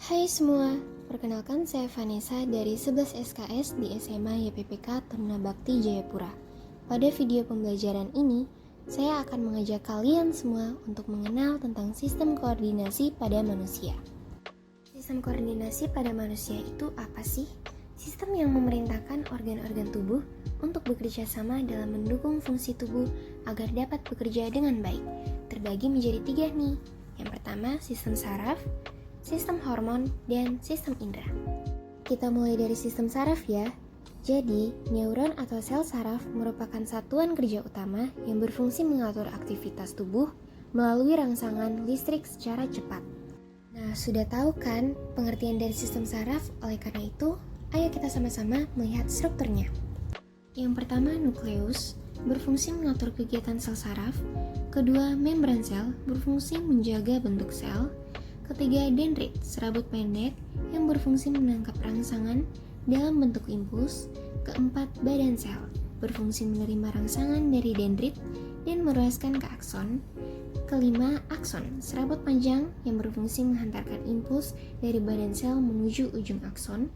Hai semua, perkenalkan saya Vanessa dari 11 SKS di SMA YPPK Taruna Bakti Jayapura. Pada video pembelajaran ini, saya akan mengajak kalian semua untuk mengenal tentang sistem koordinasi pada manusia. Sistem koordinasi pada manusia itu apa sih? Sistem yang memerintahkan organ-organ tubuh untuk bekerja sama dalam mendukung fungsi tubuh agar dapat bekerja dengan baik. Terbagi menjadi 3 nih. Yang pertama, sistem saraf, sistem hormon, dan sistem indera. Kita mulai dari sistem saraf ya. Jadi, neuron atau sel saraf merupakan satuan kerja utama yang berfungsi mengatur aktivitas tubuh melalui rangsangan listrik secara cepat. Nah, sudah tahu kan pengertian dari sistem saraf? Oleh karena itu, ayo kita sama-sama melihat strukturnya. Yang pertama, nukleus berfungsi mengatur kegiatan sel saraf. Kedua, membran sel berfungsi menjaga bentuk sel. Ketiga, dendrit, serabut pendek yang berfungsi menangkap rangsangan dalam bentuk impuls. Keempat, badan sel berfungsi menerima rangsangan dari dendrit dan meruaskan ke akson. Kelima, akson, serabut panjang yang berfungsi menghantarkan impuls dari badan sel menuju ujung akson.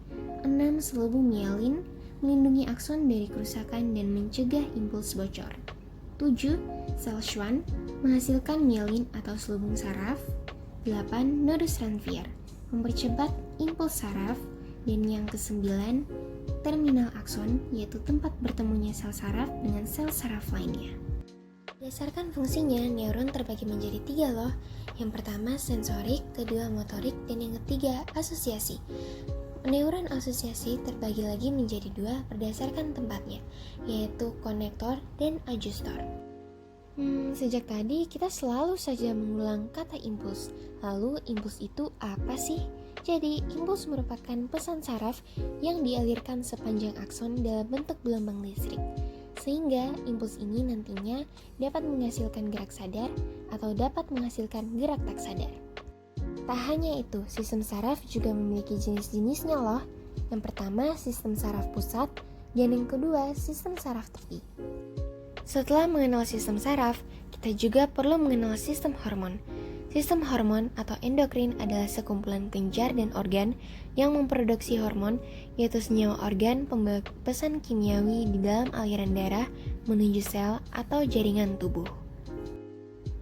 6, selubung mielin melindungi akson dari kerusakan dan mencegah impuls bocor. 7, sel Schwann menghasilkan mielin atau selubung saraf. 8. Nodus Ranvier mempercepat impuls saraf. Dan yang ke-9, terminal akson, yaitu tempat bertemunya sel saraf dengan sel saraf lainnya. Berdasarkan fungsinya, neuron terbagi menjadi 3 loh. Yang pertama sensorik, kedua motorik, dan yang ketiga asosiasi. Neuron asosiasi terbagi lagi menjadi 2 berdasarkan tempatnya, yaitu konektor dan adjustor. Sejak tadi kita selalu saja mengulang kata impuls. Lalu impuls itu apa sih? Jadi impuls merupakan pesan saraf yang dialirkan sepanjang akson dalam bentuk gelombang listrik. Sehingga impuls ini nantinya dapat menghasilkan gerak sadar atau dapat menghasilkan gerak tak sadar. Tak hanya itu, sistem saraf juga memiliki jenis-jenisnya loh. Yang pertama sistem saraf pusat dan yang kedua sistem saraf tepi. Setelah mengenal sistem saraf, kita juga perlu mengenal sistem hormon. Sistem hormon atau endokrin adalah sekumpulan kelenjar dan organ yang memproduksi hormon, yaitu senyawa organ pembawa pesan kimiawi di dalam aliran darah menuju sel atau jaringan tubuh.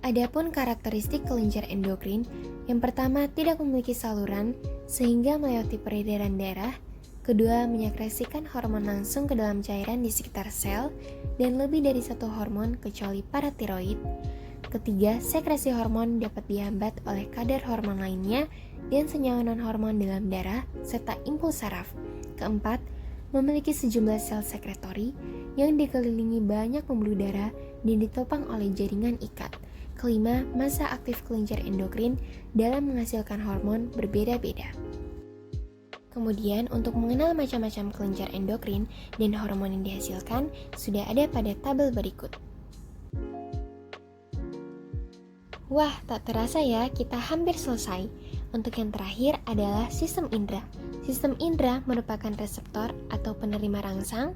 Adapun karakteristik kelenjar endokrin, yang pertama tidak memiliki saluran sehingga melewati peredaran darah. Kedua, menyekresikan hormon langsung ke dalam cairan di sekitar sel dan lebih dari satu hormon kecuali paratiroid. Ketiga, sekresi hormon dapat dihambat oleh kadar hormon lainnya dan senyawa non-hormon dalam darah serta impuls saraf. Keempat, memiliki sejumlah sel sekretori yang dikelilingi banyak pembuluh darah dan ditopang oleh jaringan ikat. Kelima, masa aktif kelenjar endokrin dalam menghasilkan hormon berbeda-beda. Kemudian, untuk mengenal macam-macam kelenjar endokrin dan hormon yang dihasilkan, sudah ada pada tabel berikut. Wah, tak terasa ya, kita hampir selesai. Untuk yang terakhir adalah sistem indera. Sistem indera merupakan reseptor atau penerima rangsang.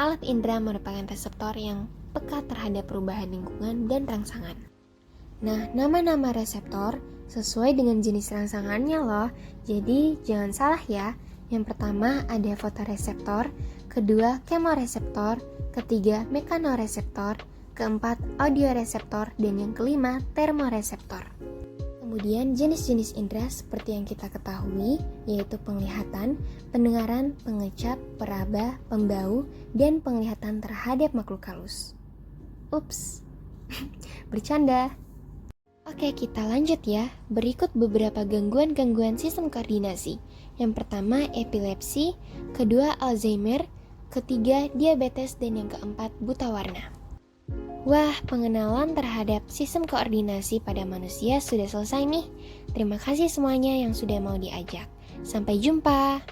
Alat indera merupakan reseptor yang peka terhadap perubahan lingkungan dan rangsangan. Nah, nama-nama reseptor sesuai dengan jenis rangsangannya loh, jadi jangan salah ya. Yang pertama ada fotoreseptor, kedua kemoreseptor, ketiga mekanoreseptor, keempat audioreseptor, dan yang kelima termoreseptor. Kemudian jenis-jenis indera seperti yang kita ketahui, yaitu penglihatan, pendengaran, pengecap, peraba, pembau, dan penglihatan terhadap makhluk halus. Ups, bercanda. Oke, kita lanjut ya. Berikut beberapa gangguan-gangguan sistem koordinasi. Yang pertama, epilepsi, kedua, Alzheimer, ketiga, diabetes, dan yang keempat, buta warna. Wah, pengenalan terhadap sistem koordinasi pada manusia sudah selesai nih. Terima kasih semuanya yang sudah mau diajak. Sampai jumpa.